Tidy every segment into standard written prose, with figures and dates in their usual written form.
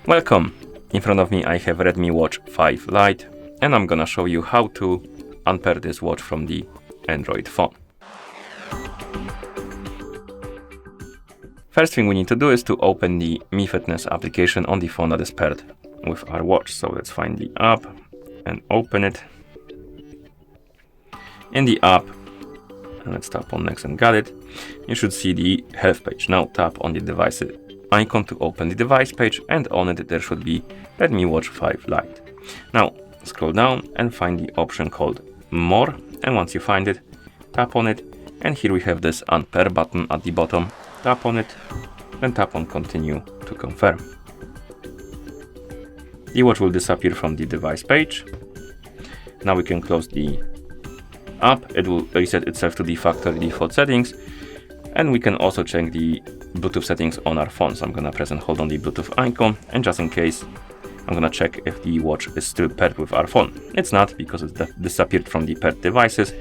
Welcome! In front of me I have Redmi Watch 5 Lite and I'm gonna show you how to unpair this watch from the Android phone. First thing we need to do is to open the Mi Fitness application on the phone that is paired with our watch. So let's find the app and open it. In the app, and let's tap on next and got it, you should see the health page. Now tap on the device icon to open the device page, and on it there should be Redmi Watch 5 Lite. Now scroll down and find the option called More, and once you find it, tap on it, and here we have this Unpair button at the bottom. Tap on it and tap on Continue to confirm. The watch will disappear from the device page. Now we can close the app. It will reset itself to the factory default settings, and we can also check the Bluetooth settings on our phone. So I'm gonna press and hold on the Bluetooth icon, and just in case, I'm gonna check if the watch is still paired with our phone. It's not, because it disappeared from the paired devices,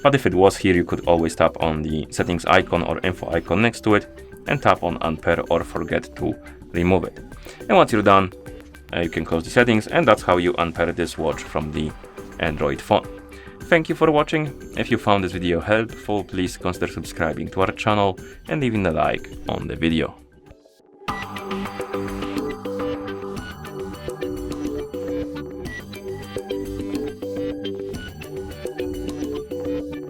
but if it was here, you could always tap on the settings icon or info icon next to it and tap on unpair or forget to remove it. And once you're done, you can close the settings, and that's how you unpair this watch from the Android phone. Thank you for watching. If you found this video helpful, please consider subscribing to our channel and leaving a like on the video.